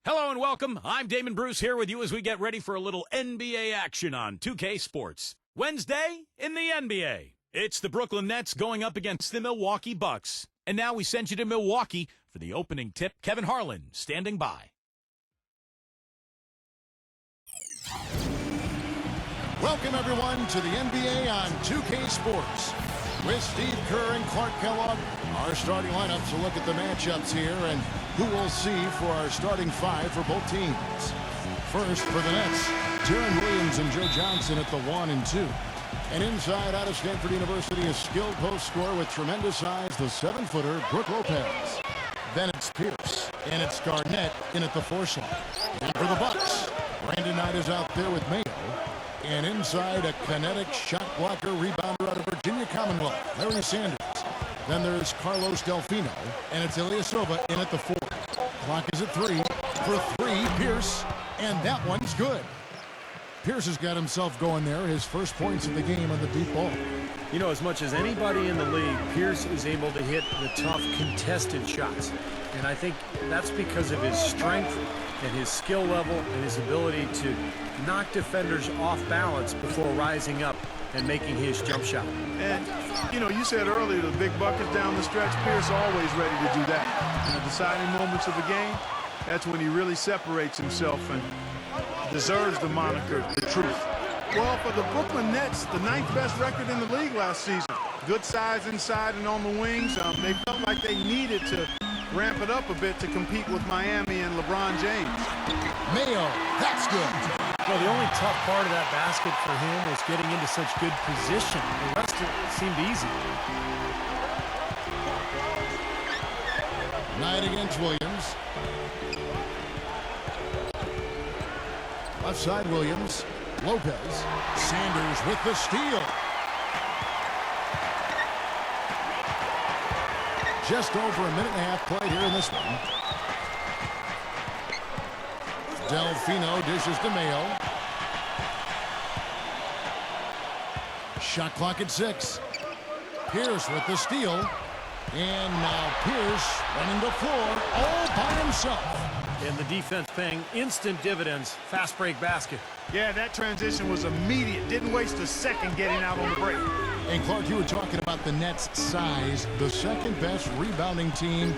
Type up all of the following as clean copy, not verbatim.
Hello and welcome. I'm Damon Bruce here with you as we get ready for a little NBA action on 2K Sports. Wednesday in the NBA. It's the Brooklyn Nets going up against the Milwaukee Bucks. And now we send you to Milwaukee for the opening tip. Kevin Harlan standing by. Welcome everyone to the NBA on 2K Sports. With Steve Kerr and Clark Kellogg, our starting lineups will look at the matchups here and who we'll see for our starting five for both teams. First for the Nets, Deron Williams and Joe Johnson at the 1 and 2. And inside out of Stanford University, a skilled post scorer with tremendous size, the 7-footer Brook Lopez. Then it's Pierce, and it's Garnett in at the 4 slot. And for the Bucks, Brandon Knight is out there with Mayo. And inside, a kinetic shot blocker rebounder out of Virginia Commonwealth, Larry Sanders. Then there's Carlos Delfino, and it's Ilyasova in at the 4. Clock is at 3. For 3, Pierce, and that one's good. Pierce has got himself going there, his first points of the game on the deep ball. You know, as much as anybody in the league, Pierce is able to hit the tough contested shots. And I think that's because of his strength and his skill level and his ability to knock defenders off balance before rising up and making his jump shot. And, you know, you said earlier the big buckets down the stretch. Pierce always ready to do that. In the deciding moments of the game, that's when he really separates himself and deserves the moniker, the truth. Well, for the Brooklyn Nets, the 9th best record in the league last season. Good size inside and on the wings. They felt like they needed to ramp it up a bit to compete with Miami and LeBron James. Mayo, that's good. Well, the only tough part of that basket for him was getting into such good position. The rest of it seemed easy. Knight against Williams. Left side Williams. Lopez. Sanders with the steal. Just over a minute and a half played here in this one. Delfino dishes to Mayo. Shot clock at 6. Pierce with the steal. And now Pierce running the floor all by himself. And the defense paying instant dividends. Fast break basket. Yeah, that transition was immediate. Didn't waste a second getting out on the break. And Clark, you were talking about the Nets' size, the second best rebounding team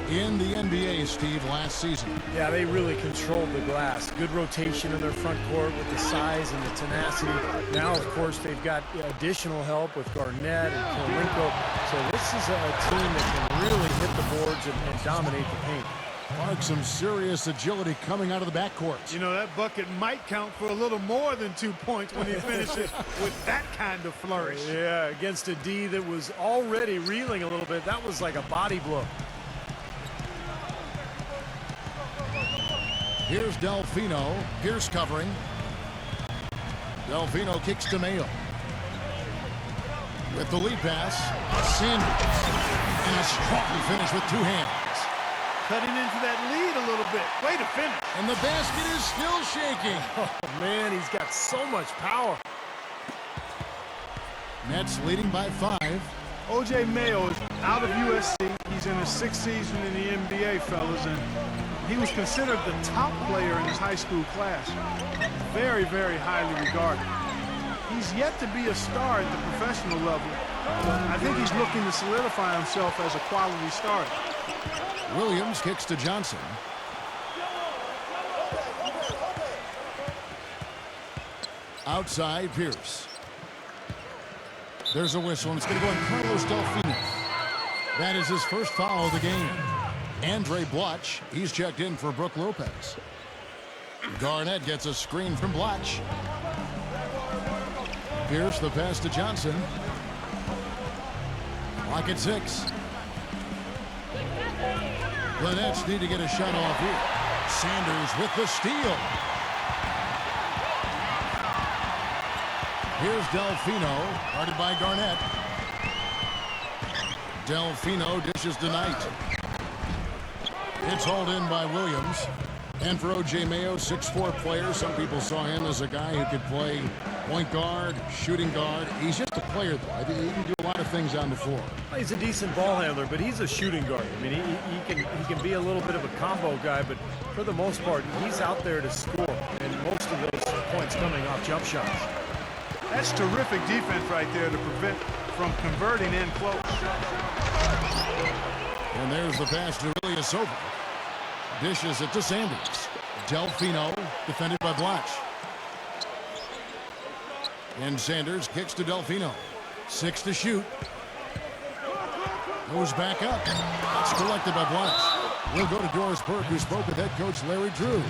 in the NBA, Steve, last season. Yeah, they really controlled the glass. Good rotation in their front court with the size and the tenacity. Now, of course, they've got additional help with Garnett and Kolinko. So this is a team that can really hit the boards and dominate the paint. Clark, some serious agility coming out of the backcourt. You know, that bucket might count for a little more than 2 points when he finishes with that kind of flourish. Yeah, against a D that was already reeling a little bit. That was like a body blow. Here's Delfino. Pierce covering. Delfino kicks to Mayo. With the lead pass, Sanders. And a strong finish with 2 hands. Cutting into that lead a little bit. Way to finish. And the basket is still shaking. Oh, man, he's got so much power. Nets leading by 5. O.J. Mayo is out of USC. He's in his 6th season in the NBA, fellas, and he was considered the top player in his high school class. Very, very highly regarded. He's yet to be a star at the professional level. I think he's looking to solidify himself as a quality starter. Williams kicks to Johnson. Outside, Pierce. There's a whistle, and it's going to go on Carlos Delfino. That is his first foul of the game. Andre Blatch, he's checked in for Brook Lopez. Garnett gets a screen from Blatch. Pierce, the pass to Johnson. Clock at 6. The Nets need to get a shot off here. Sanders with the steal. Here's Delfino, guarded by Garnett. Delfino dishes to Knight. It's hauled in by Williams. And for O.J. Mayo, 6'4" player. Some people saw him as a guy who could play point guard, shooting guard. He's just a player, though. I think he can do a lot of things on the floor. Well, he's a decent ball handler, but he's a shooting guard. I mean, he can be a little bit of a combo guy, but for the most part, he's out there to score, and most of those points coming off jump shots. That's terrific defense right there to prevent from converting in close. And there's the pass to Ilyasova. Dishes it to Sanders. Delfino defended by Blatch. And Sanders kicks to Delfino. 6 to shoot. Goes back up. It's collected by Blatch. We'll go to Doris Burke, who spoke with head coach Larry Drew.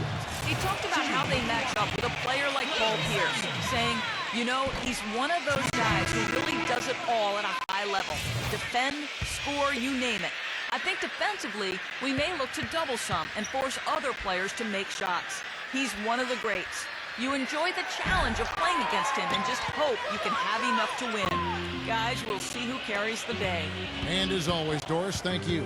He talked about how they match up with a player like Paul Pierce, saying, you know, he's one of those guys who really does it all at a high level. Defend, score, you name it. I think defensively, we may look to double some and force other players to make shots. He's one of the greats. You enjoy the challenge of playing against him and just hope you can have enough to win. Guys, we'll see who carries the day. And as always, Doris, thank you.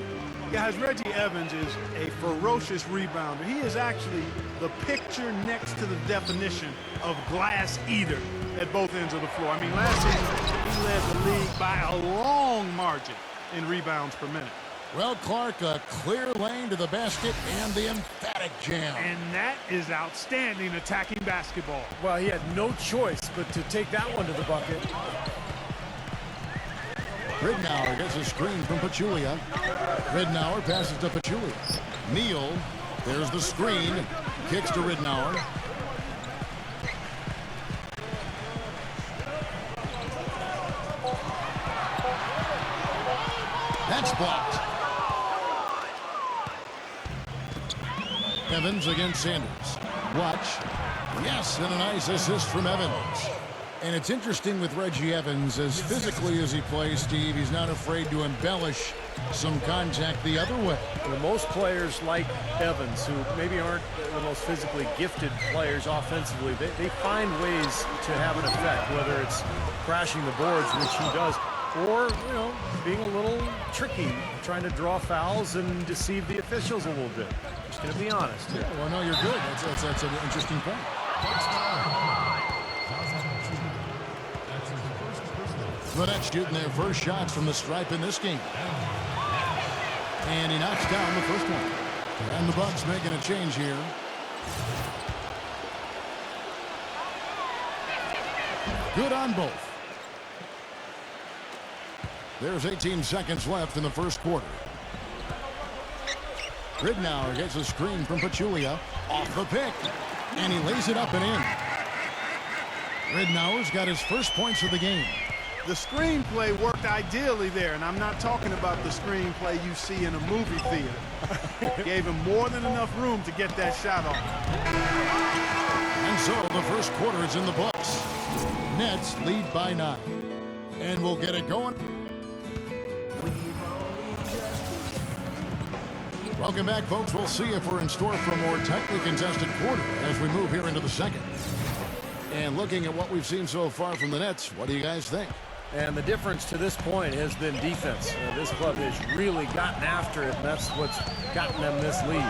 Guys, Reggie Evans is a ferocious rebounder. He is actually the picture next to the definition of glass eater at both ends of the floor. I mean, last season, he led the league by a long margin in rebounds per minute. Well, Clark, a clear lane to the basket and the emphatic jam. And that is outstanding attacking basketball. Well, he had no choice but to take that one to the bucket. Ridnour gets a screen from Pachulia. Ridnour passes to Pachulia. Neal, there's the screen. Kicks to Ridnour. That's blocked. Evans against Sanders. Watch. Yes, and a nice assist from Evans. And it's interesting with Reggie Evans, as physically as he plays, Steve, he's not afraid to embellish some contact the other way. And most players like Evans, who maybe aren't the most physically gifted players offensively, they find ways to have an effect, whether it's crashing the boards, which he does, or, you know, being a little tricky, trying to draw fouls and deceive the officials a little bit. Just going to be honest here. Well, no, you're good. That's an interesting point. Linette shooting their first shots from the stripe in this game. And he knocks down the first one. And the Bucks making a change here. Good on both. There's 18 seconds left in the first quarter. Ridnour gets a screen from Pachulia. Off the pick. And he lays it up and in. Ridnour's got his first points of the game. The screenplay worked ideally there, and I'm not talking about the screenplay you see in a movie theater. Gave him more than enough room to get that shot off. And so the first quarter is in the books. Nets lead by 9. And we'll get it going. Welcome back, folks. We'll see if we're in store for a more tightly contested quarter as we move here into the second. And looking at what we've seen so far from the Nets, what do you guys think? And the difference to this point has been defense. This club has really gotten after it, and that's what's gotten them this lead.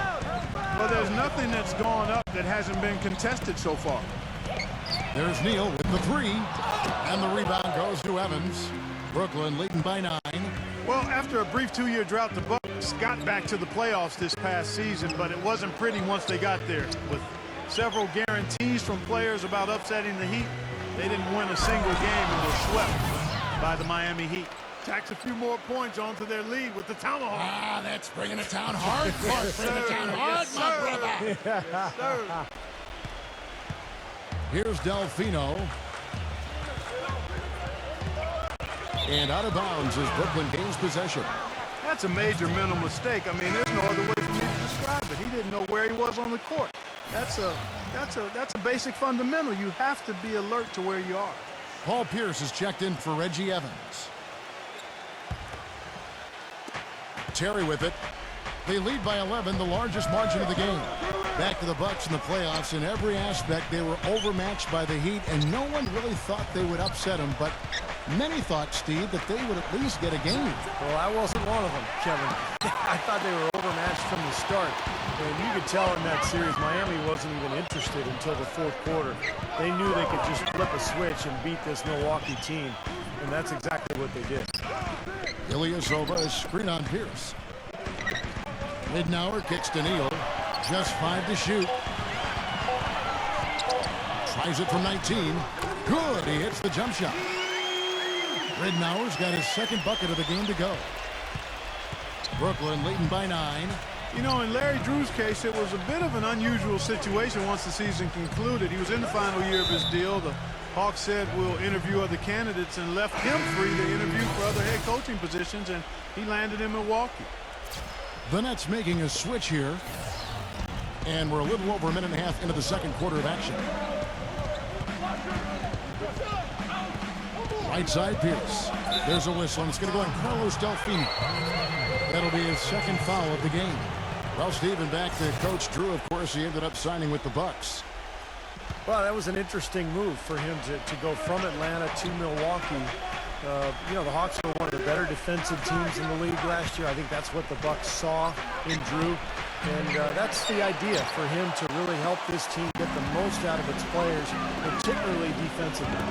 Well, there's nothing that's gone up that hasn't been contested so far. There's Neal with the 3, and the rebound goes to Evans. Brooklyn leading by 9. Well, after a brief 2-year drought, the Bucks got back to the playoffs this past season, but it wasn't pretty once they got there. With several guarantees from players about upsetting the Heat, they didn't win a single game and were swept by the Miami Heat. Tacks a few more points onto their lead with the tomahawk. Ah, that's bringing it down hard. Clark, bringing it down hard, my brother. Yes, sir. Here's Delfino. And out of bounds as Brooklyn gains possession. That's a major mental mistake. I mean, there's no other way for me to describe it. He didn't know where he was on the court. That's a basic fundamental. You have to be alert to where you are. Paul Pierce is checked in for Reggie Evans. Terry with it. They lead by 11, the largest margin of the game. Back to the Bucks in the playoffs. In every aspect, they were overmatched by the Heat, and no one really thought they would upset them, but Many thought, Steve, that they would at least get a game. Well, I wasn't one of them, Kevin. I thought they were overmatched from the start. And you could tell in that series, Miami wasn't even interested until the fourth quarter. They knew they could just flip a switch and beat this Milwaukee team. And that's exactly what they did. Ilyasova is screen on Pierce. Midnauer kicks to Neal. Just 5 to shoot. Tries it from 19. Good. He hits the jump shot. Ridnour's got his second bucket of the game to go. Brooklyn leading by 9. You know, in Larry Drew's case, it was a bit of an unusual situation once the season concluded. He was in the final year of his deal. The Hawks said we'll interview other candidates and left him free to interview for other head coaching positions, and he landed in Milwaukee. The Nets making a switch here. And we're a little over a minute and a half into the second quarter of action. Right side, Pierce. There's a whistle, and it's going to go on Carlos Delfino. That'll be his second foul of the game. Well, Stephen, back to Coach Drew. Of course, he ended up signing with the Bucks. Well, that was an interesting move for him to go from Atlanta to Milwaukee. You know, the Hawks were one of the better defensive teams in the league last year. I think that's what the Bucks saw in Drew. And that's the idea for him to really help this team get the most out of its players, particularly defensively.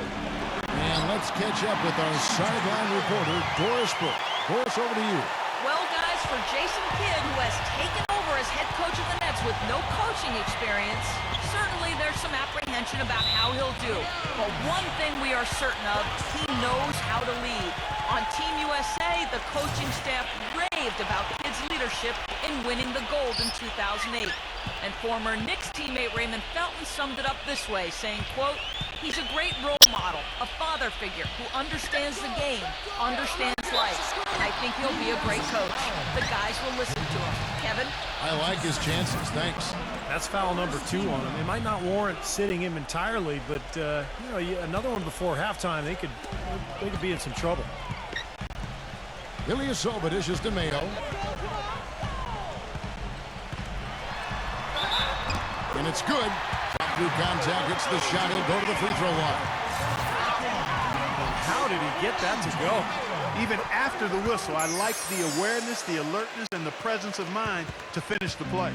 And let's catch up with our sideline reporter, Doris Burke. Doris, over to you. Well, guys, for Jason Kidd, who has taken over as head coach of the Nets with no coaching experience, certainly there's some apprehension about how he'll do. But one thing we are certain of, he knows how to lead. On Team USA, the coaching staff raved about Kidd's leadership in winning the gold in 2008. And former Knicks teammate Raymond Felton summed it up this way, saying, quote, "He's a great role model, a father figure who understands the game, understands life. I think he'll be a great coach. The guys will listen to him." Kevin? I like his chances. Thanks. That's foul number 2 on him. It might not warrant sitting him entirely, but you know, another one before halftime, they could be in some trouble. Ilyasova dishes to Mayo. And it's good. Shot through contact, hits the shot. He'll go to the free throw line. How did he get that to go? Even after the whistle, I like the awareness, the alertness, and the presence of mind to finish the play.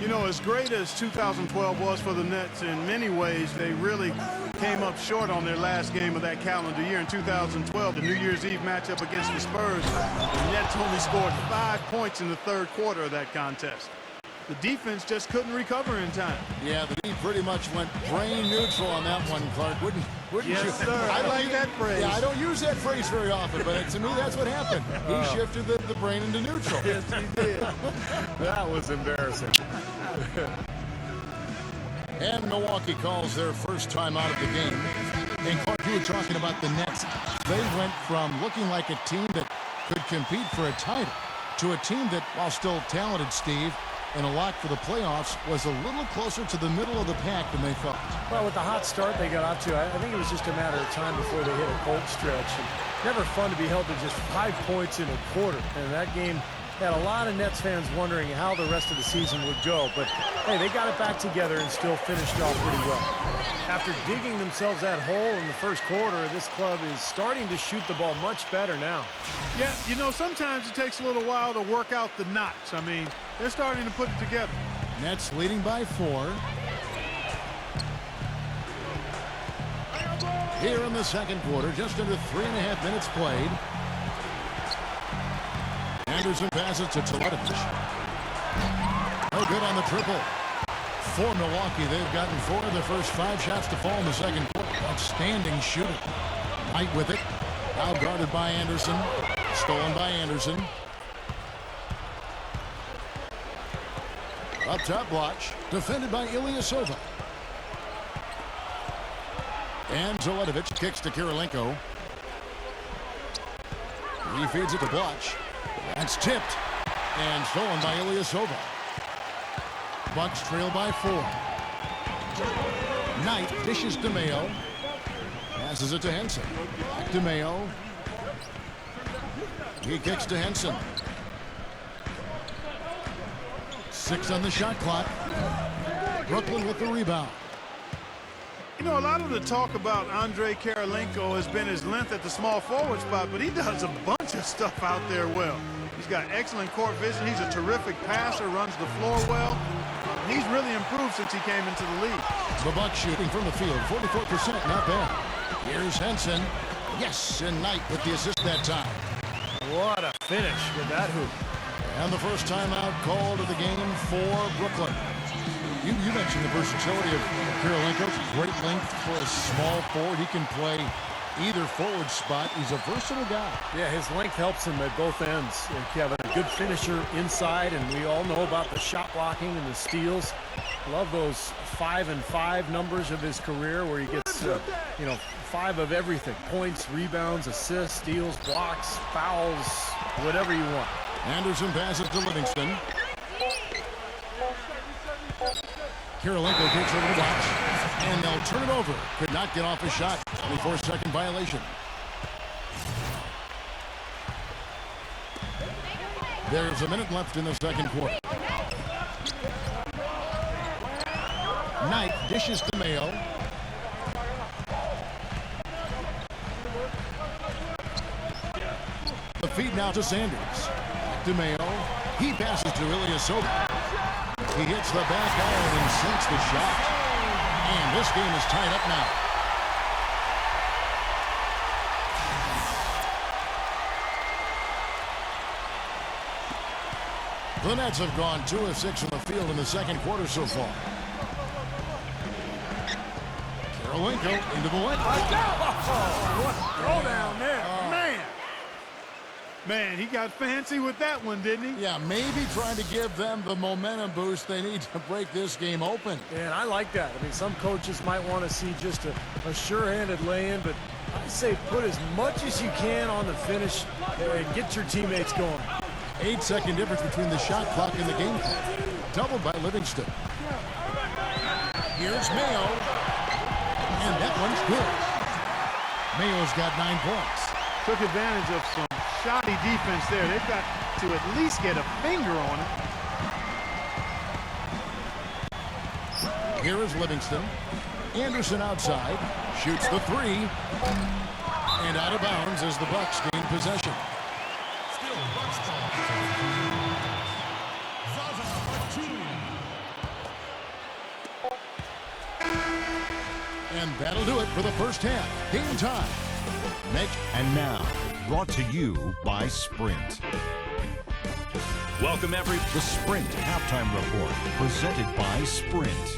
You know, as great as 2012 was for the Nets, in many ways, they really came up short on their last game of that calendar year. In 2012, the New Year's Eve matchup against the Spurs, the Nets only scored 5 points in the third quarter of that contest. The defense just couldn't recover in time. Yeah, the D pretty much went brain neutral on that one, Clark. Wouldn't yes, you? Sir. I like that phrase. Yeah, I don't use that phrase very often, but to me, that's what happened. He shifted the brain into neutral. Yes, he did. That was embarrassing. And Milwaukee calls their first time out of the game. And Clark, you were talking about the Nets. They went from looking like a team that could compete for a title to a team that, while still talented, Steve, and a lock for the playoffs, was a little closer to the middle of the pack than they felt. Well, with the hot start they got out to, I think it was just a matter of time before they hit a cold stretch. And never fun to be held to just 5 points in a quarter. And that game had a lot of Nets fans wondering how the rest of the season would go. But, hey, they got it back together and still finished off pretty well. After digging themselves that hole in the first quarter, this club is starting to shoot the ball much better now. Yeah, you know, sometimes it takes a little while to work out the knots. I mean, they're starting to put it together. Nets leading by 4. Here in the second quarter, just under 3.5 minutes played. Anderson passes to Teletovic. No good on the triple. For Milwaukee, they've gotten 4 of the first 5 shots to fall in the second quarter. Outstanding shooting. Knight with it. Now guarded by Anderson. Stolen by Anderson. Up top, Blotch. Defended by Ilyasova. And Teletovic kicks to Kirilenko. He feeds it to Blotch. That's tipped. And stolen by Ilyasova. Bucks trail by 4. Knight dishes to Mayo. Passes it to Henson. Back to Mayo. He kicks to Henson. 6 on the shot clock. Brooklyn with the rebound. You know, a lot of the talk about Andrei Kirilenko has been his length at the small forward spot, but he does a bunch of stuff out there well. He's got excellent court vision. He's a terrific passer, runs the floor well. He's really improved since he came into the league. The Bucks shooting from the field, 44%, not bad. Here's Henson. Yes, and Knight with the assist that time. What a finish with that hoop. And the first timeout called of the game for Brooklyn. You mentioned the versatility of Kirilenko. Great length for a small forward. He can play either forward spot. He's a versatile guy. Yeah, his length helps him at both ends. Kevin, a good finisher inside, and we all know about the shot blocking and the steals. Love those 5 and 5 numbers of his career where he gets, 5 of everything. Points, rebounds, assists, steals, blocks, fouls, whatever you want. Anderson passes to Livingston. Kirilenko takes over the box, and they'll turn it over. Could not get off a shot. 24-second violation. There's a minute left in the second quarter. Knight dishes to Mayo. The feed now to Sanders. Back to Mayo. He passes to Ilyasova. He hits the back iron and sinks the shot. And this game is tied up now. The Nets have gone 2 of 6 from the field in the second quarter so far. Kirilenko into the lane. What a throwdown there. Man, he got fancy with that one, didn't he? Yeah, maybe trying to give them the momentum boost they need to break this game open. And I like that. I mean, some coaches might want to see just a sure-handed lay-in, but I say put as much as you can on the finish and get your teammates going. 8-second difference between the shot clock and the game clock. Doubled by Livingston. Here's Mayo. And that one's good. Mayo's got 9 points. Took advantage of some shoddy defense there. They've got to at least get a finger on it. Here is Livingston. Anderson outside. Shoots the 3. And out of bounds as the Bucks gain possession. And that'll do it for the first half. Game time. Next. And now, brought to you by Sprint. Welcome, The Sprint Halftime Report, presented by Sprint.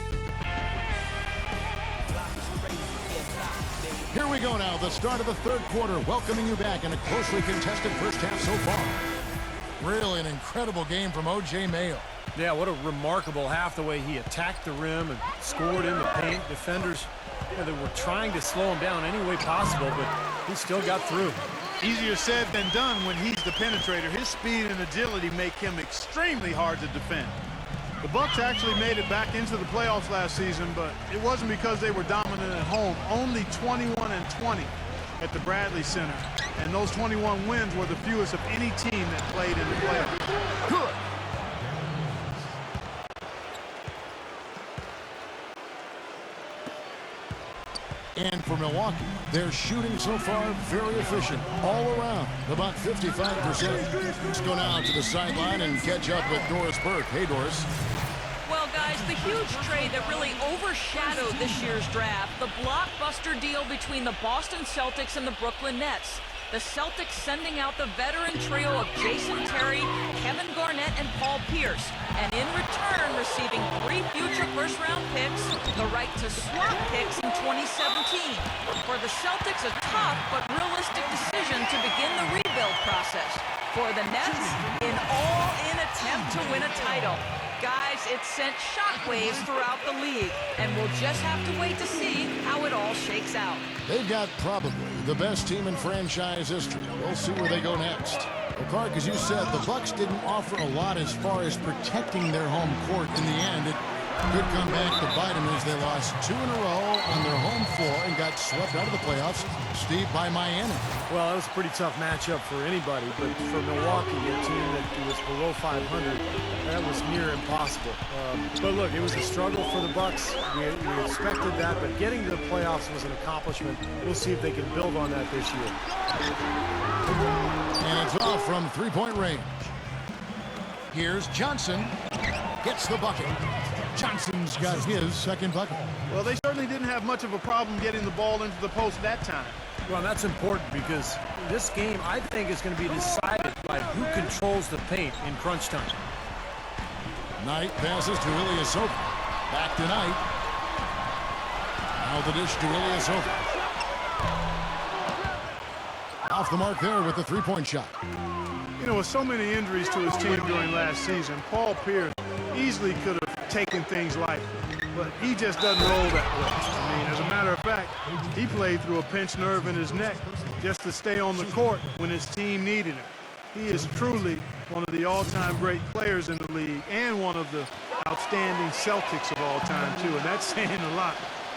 Here we go now, the start of the third quarter, welcoming you back in a closely contested first half so far. Really an incredible game from O.J. Mayo. Yeah, what a remarkable half, the way he attacked the rim and scored in the paint. Defenders, they were trying to slow him down any way possible, but he still got through. Easier said than done when he's the penetrator. His speed and agility make him extremely hard to defend. The Bucks actually made it back into the playoffs last season, but it wasn't because they were dominant at home. Only 21-20 at the Bradley Center. And those 21 wins were the fewest of any team that played in the playoffs. Good. And for Milwaukee, they're shooting so far very efficient all around, about 55%. Let's go now to the sideline and catch up with Doris Burke. Hey, Doris. Well, guys, the huge trade that really overshadowed this year's draft, the blockbuster deal between the Boston Celtics and the Brooklyn Nets. The Celtics sending out the veteran trio of Jason Terry, Kevin Garnett, and Paul Pierce, and in return receiving 3 future first-round picks, the right to swap picks in 2017. For the Celtics, a tough but realistic decision to begin the rebuild process. For the Nets, an all-in attempt to win a title. Guys, it sent shockwaves throughout the league, and we'll just have to wait to see how it all shakes out. They've got probably the best team in franchise history. We'll see where they go next. Well, Clark, as you said, the Bucks didn't offer a lot as far as protecting their home court in the end. It Could come back to bite them as they lost 2 in a row on their home floor and got swept out of the playoffs, Steve, by Miami. Well, that was a pretty tough matchup for anybody, but for Milwaukee, a team that was below 500, that was near impossible. But look, it was a struggle for the Bucks. We expected that, but getting to the playoffs was an accomplishment. We'll see if they can build on that this year. And it's off from three-point range. Here's Johnson. Gets the bucket. Johnson's got his second bucket. Well, they certainly didn't have much of a problem getting the ball into the post that time. Well, that's important because this game, I think, is going to be decided by who controls the paint in crunch time. Knight passes to Ilyasova. Back to Knight. Now the dish to Ilyasova. Off the mark there with the three-point shot. You know, with so many injuries to his team during last season, Paul Pierce easily could have taken things lightly, but he just doesn't roll that way. I mean, as a matter of fact, he played through a pinched nerve in his neck just to stay on the court when his team needed him. He is truly one of the all-time great players in the league and one of the outstanding Celtics of all time, too, and that's saying a lot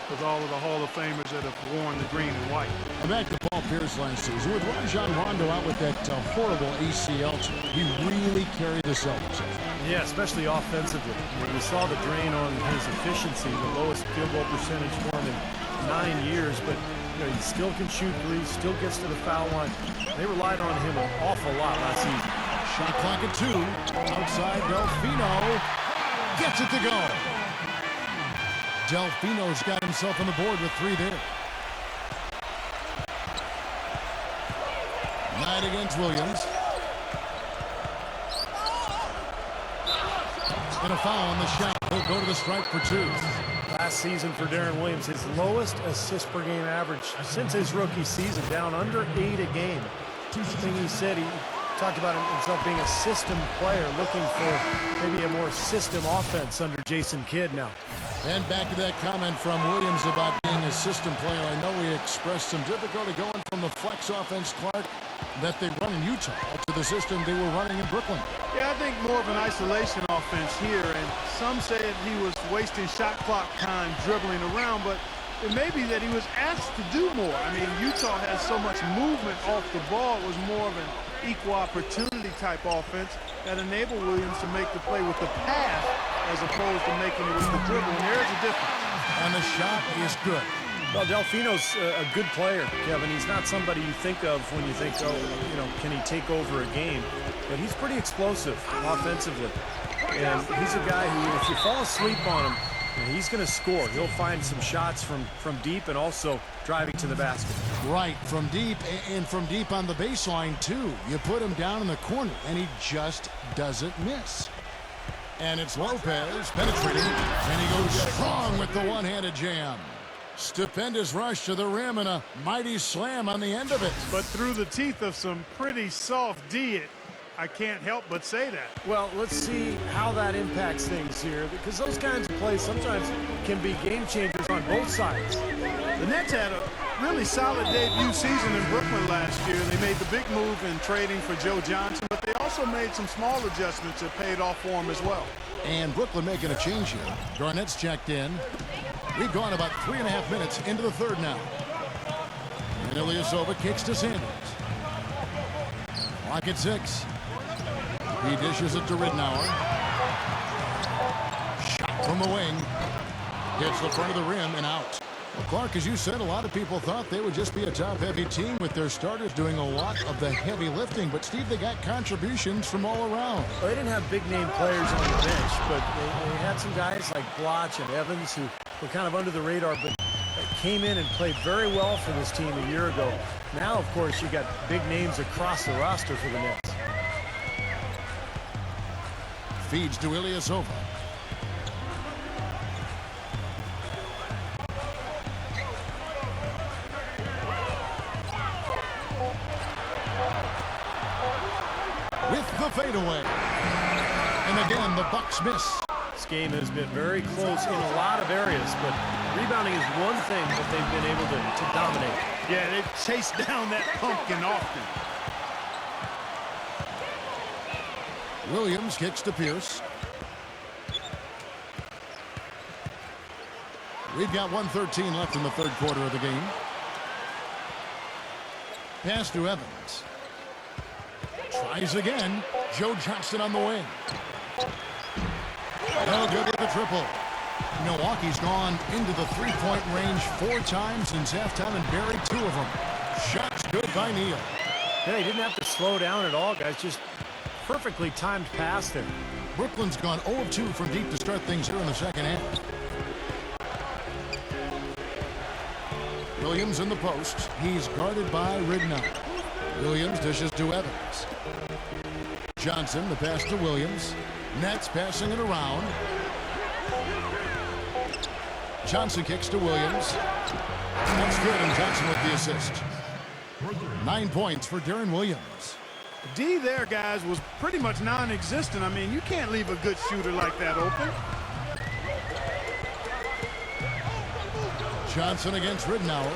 with all of the Hall of Famers that have worn the green and white. And back to Paul Pierce last season. With Rajon Rondo out with that horrible ACL, he really carried the Celtics. Yeah, especially offensively. I mean, we saw the drain on his efficiency, the lowest field goal percentage for him in 9 years, but you know, he still can shoot threes, still gets to the foul line. They relied on him an awful lot last season. Shot clock at 2. Outside, Delfino gets it to go. Delfino's got himself on the board with 3 there. Knight against Williams. And a foul on the shot. He'll go to the strike for 2. Last season for Darren Williams, his lowest assist per game average since his rookie season, down under 8 a game. Thing he said, he talked about himself being a system player, looking for maybe a more system offense under Jason Kidd now. And back to that comment from Williams about being a system player. I know he expressed some difficulty going from the flex offense, Clark, that they run in Utah to the system they were running in Brooklyn. Yeah, I think more of an isolation offense here, and some said he was wasting shot clock time dribbling around, but it may be that he was asked to do more. I mean, Utah has so much movement off the ball. It was more of an equal opportunity type offense that enabled Williams to make the play with the pass as opposed to making it with the dribble, and there's a difference. And the shot is good. Well, Delfino's a good player, Kevin. He's not somebody you think of when you think, oh, you know, can he take over a game? But he's pretty explosive offensively. And he's a guy who, if you fall asleep on him, he's going to score. He'll find some shots from deep and also driving to the basket. Right, from deep, and from deep on the baseline, too. You put him down in the corner, and he just doesn't miss. And it's Lopez penetrating, and he goes strong with the one-handed jam. Stupendous rush to the rim and a mighty slam on the end of it. But through the teeth of some pretty soft D, I can't help but say that. Well, let's see how that impacts things here, because those kinds of plays sometimes can be game changers on both sides. The Nets had a really solid debut season in Brooklyn last year. They made the big move in trading for Joe Johnson, but they also made some small adjustments that paid off for them as well. And Brooklyn making a change here. Garnett's checked in. We've gone about 3.5 minutes into the third now. And Ilyasova kicks to Sanders. Clock at 6. He dishes it to Ridnour. Shot from the wing. Hits the front of the rim and out. Well, Clark, as you said, a lot of people thought they would just be a top-heavy team with their starters doing a lot of the heavy lifting. But, Steve, they got contributions from all around. Well, they didn't have big-name players on the bench, but they had some guys like Blotch and Evans who were kind of under the radar, but came in and played very well for this team a year ago. Now, of course, you got big names across the roster for the Nets. Feeds to Ilyasova. With the fadeaway. And again, the Bucks miss. This game has been very close in a lot of areas, but rebounding is one thing that they've been able to dominate. Yeah, they chase down that pumpkin often. Williams kicks to Pierce. We've got 1:13 left in the third quarter of the game. Pass to Evans. Tries again. Joe Johnson on the wing. No good with the triple. Milwaukee's gone into the three-point range 4 times since halftime and buried 2 of them. Shots good by Neal. Yeah, he didn't have to slow down at all, guys. Just perfectly timed pass there. Brooklyn's gone 0 of 2 from deep to start things here in the second half. Williams in the post. He's guarded by Ridnow. Williams dishes to Evans. Johnson, the pass to Williams. Nets passing it around. Johnson kicks to Williams. That's good, and Johnson with the assist. 9 points for Darren Williams. D there, guys, was pretty much non-existent. I mean, you can't leave a good shooter like that open. Johnson against Ridnour.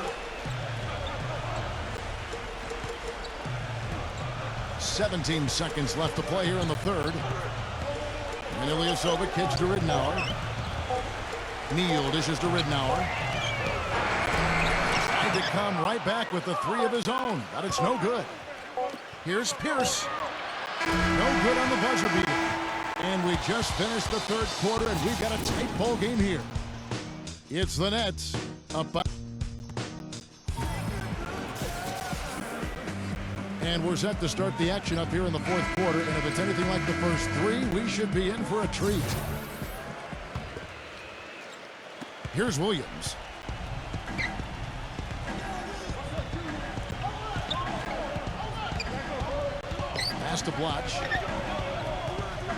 17 seconds left to play here in the third. And Ilyasova kicks to Ridnour. Neal dishes to Ridnour. Trying to come right back with the 3 of his own, but it's no good. Here's Pierce. No good on the buzzer beater. And we just finished the third quarter, and we've got a tight ball game here. It's the Nets up by. And we're set to start the action up here in the fourth quarter. And if it's anything like the first 3, we should be in for a treat. Here's Williams. Pass to Blotch.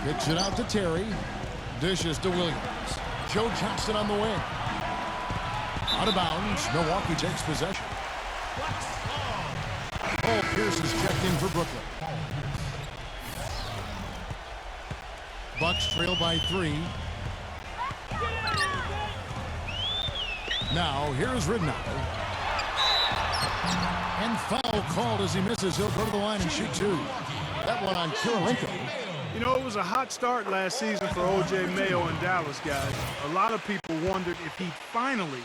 Kicks it out to Terry. Dishes to Williams. Joe Johnson on the wing. Out of bounds. Milwaukee takes possession. Paul Pierce is checked in for Brooklyn. Bucks trail by 3. Now here's Ridnour. And foul called as he misses. He'll go to the line and shoot 2. That one on Kirilenko. You know, it was a hot start last season for O.J. Mayo in Dallas, guys. A lot of people wondered if he'd finally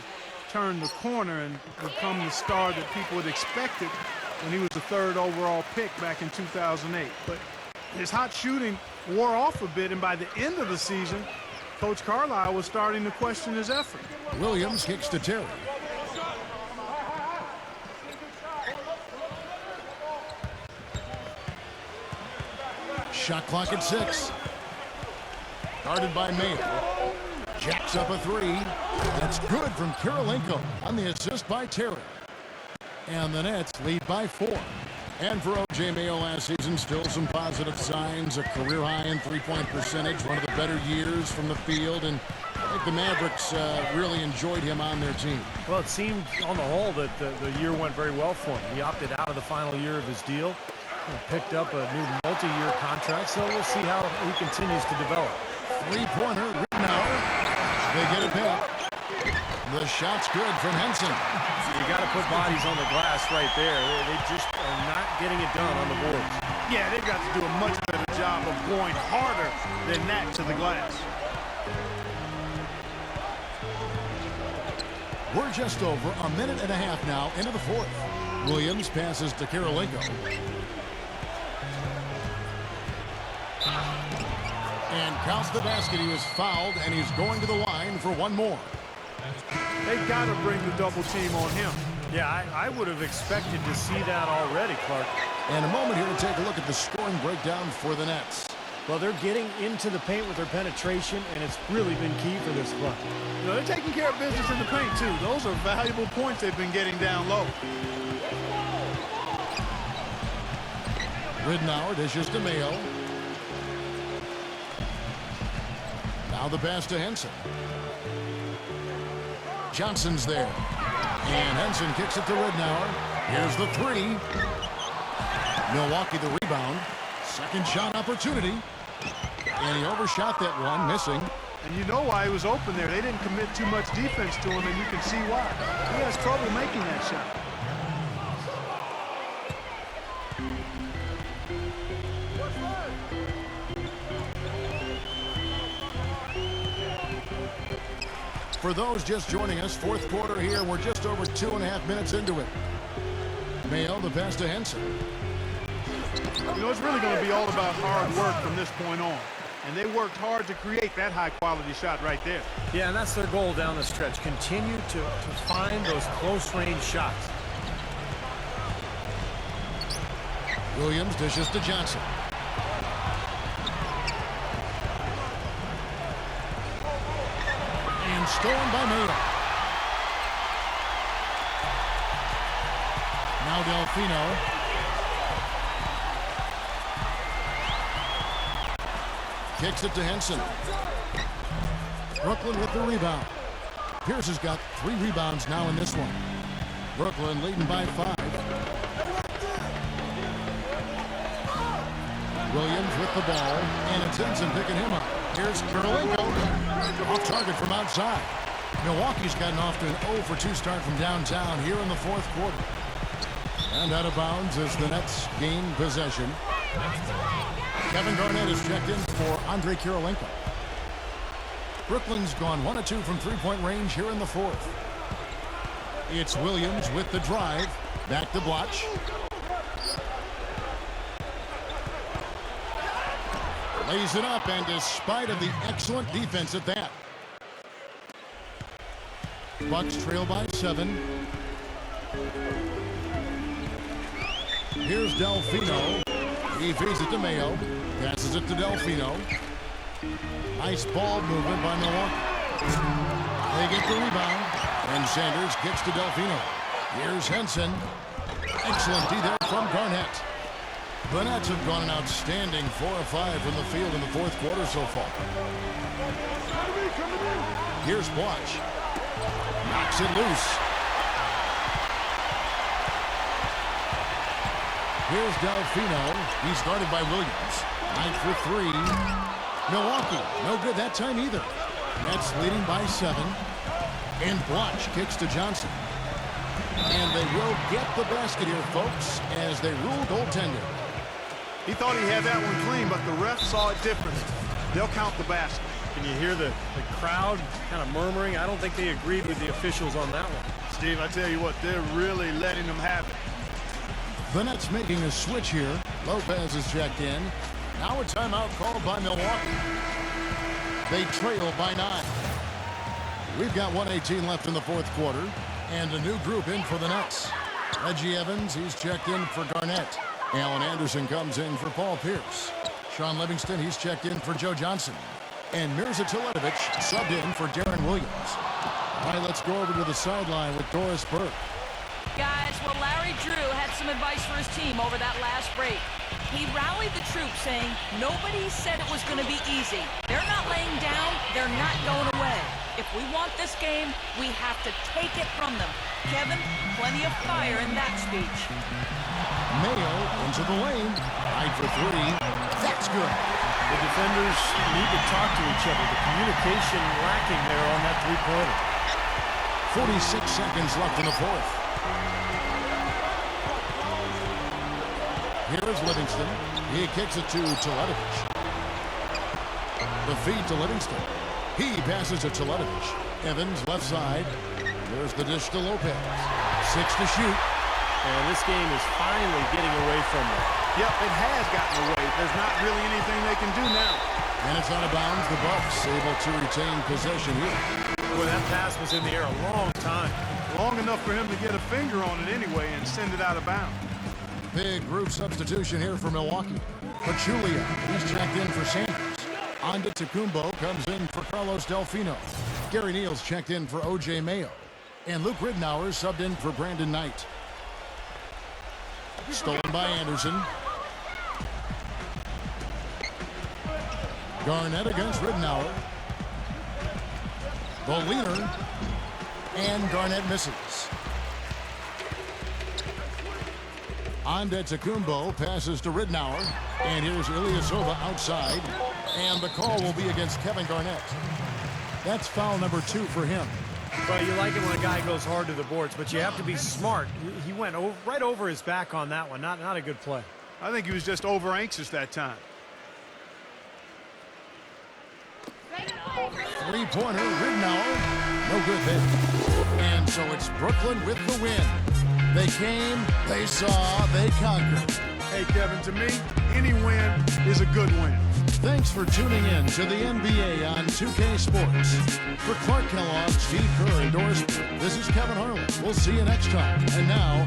turn the corner and become the star that people had expected when he was the 3rd overall pick back in 2008. But his hot shooting wore off a bit, and by the end of the season, Coach Carlisle was starting to question his effort. Williams kicks to Terry. Shot clock at 6. Guarded by Mayo. Jacks up a 3. That's good from Kirilenko on the assist by Terry. And the Nets lead by 4. And for O.J. Mayo last season, still some positive signs. A career high in three-point percentage, one of the better years from the field. And I think the Mavericks really enjoyed him on their team. Well, it seemed on the whole that the year went very well for him. He opted out of the final year of his deal. Picked up a new multi-year contract, so we'll see how he continues to develop. Three-pointer, Ridnour. They get it back. The shot's good from Henson. You got to put bodies on the glass right there. They just are not getting it done on the boards. Yeah, they've got to do a much better job of going harder than that to the glass. We're just over a minute and a half now into the fourth. Williams passes to Kirilenko. And counts the basket. He was fouled, and he's going to the line for one more. They've got to bring the double team on him. Yeah, I would have expected to see that already, Clark. And a moment here to take a look at the scoring breakdown for the Nets. Well, they're getting into the paint with their penetration, and it's really been key for this club. You know, they're taking care of business in the paint, too. Those are valuable points they've been getting down low. Ridnour dishes to Mayo. Now the pass to Henson. Johnson's there. And Henson kicks it to Ridnour. Here's the 3. Milwaukee the rebound. Second shot opportunity. And he overshot that one, missing. And you know why he was open there. They didn't commit too much defense to him, and you can see why. He has trouble making that shot. For those just joining us, fourth quarter here. We're just over 2.5 minutes into it. Mayo, the pass to Henson. You know, it's really going to be all about hard work from this point on. And they worked hard to create that high-quality shot right there. Yeah, and that's their goal down the stretch. Continue to find those close-range shots. Williams dishes to Johnson. And stolen by Mayo. Now Delfino. Kicks it to Henson. Brooklyn with the rebound. Pierce has got 3 rebounds now in this one. Brooklyn leading by 5. Williams with the ball, and it's Henson picking him up. Here's Kirilenko. Off target from outside. Milwaukee's gotten off to an 0 for 2 start from downtown here in the fourth quarter. And out of bounds as the Nets gain possession. Kevin Garnett is checked in for Andre Kirilenko. Brooklyn's gone 1 of 2 from three-point range here in the fourth. It's Williams with the drive. Back to Bloch. Lays it up, and despite of the excellent defense at that. Bucks trail by 7. Here's Delfino. He feeds it to Mayo. Passes it to Delfino. Nice ball movement by Milwaukee. They get the rebound. And Sanders kicks to Delfino. Here's Henson. Excellent D there from Garnett. The Nets have gone an outstanding 4 of 5 from the field in the fourth quarter so far. Here's Bloch. Knocks it loose. Here's Delfino. He's guarded by Williams. 9 for 3. Milwaukee, no good that time either. Nets leading by 7. And Bloch kicks to Johnson. And they will get the basket here, folks, as they rule goaltender. He thought he had that one clean, but the ref saw it differently. They'll count the basket. Can you hear the crowd kind of murmuring? I don't think they agreed with the officials on that one. Steve, I tell you what, they're really letting them have it. The Nets making a switch here. Lopez is checked in. Now a timeout called by Milwaukee. They trail by 9. We've got 1:18 left in the fourth quarter, and a new group in for the Nets. Reggie Evans, he's checked in for Garnett. Alan Anderson comes in for Paul Pierce. Sean Livingston, he's checked in for Joe Johnson. And Mirza Teletovic subbed in for Darren Williams. All right, let's go over to the sideline with Doris Burke. Guys, well, Larry Drew had some advice for his team over that last break. He rallied the troops saying nobody said it was going to be easy. They're not laying down. They're not going away. If we want this game, we have to take it from them. Kevin, plenty of fire in that speech. Mayo into the lane. 9 for 3. That's good. The defenders need to talk to each other. The communication lacking there on that three-pointer. 46 seconds left in the fourth. Here is Livingston. He kicks it to Teletovic. The feed to Livingston. He passes to Teletovic. Evans left side. There's the dish to Lopez. 6 to shoot. And this game is finally getting away from them. Yep, it has gotten away. There's not really anything they can do now. And it's out of bounds. The Bucks able to retain possession here. Boy, that pass was in the air a long time. Long enough for him to get a finger on it anyway and send it out of bounds. Big group substitution here for Milwaukee. Pachulia, he's checked in for Sanders. Antetokounmpo comes in for Carlos Delfino. Gary Neal's checked in for O.J. Mayo. And Luke Ridnour subbed in for Brandon Knight. Stolen by Anderson. Garnett against Ridnour. The leader. And Garnett misses. Antetokounmpo passes to Ridnour. And here's Ilyasova outside. And the call will be against Kevin Garnett. That's foul number 2 for him. Well, you like it when a guy goes hard to the boards, but you have to be smart. He went right over his back on that one. Not a good play. I think he was just over anxious that time. Three-pointer, Ridnour. No good there. And so it's Brooklyn with the win. They came, they saw, they conquered. Hey, Kevin, to me, any win is a good win. Thanks for tuning in to the NBA on 2K Sports. For Clark Kellogg, Steve Kerr, and Doris, this is Kevin Harlan. We'll see you next time. And now...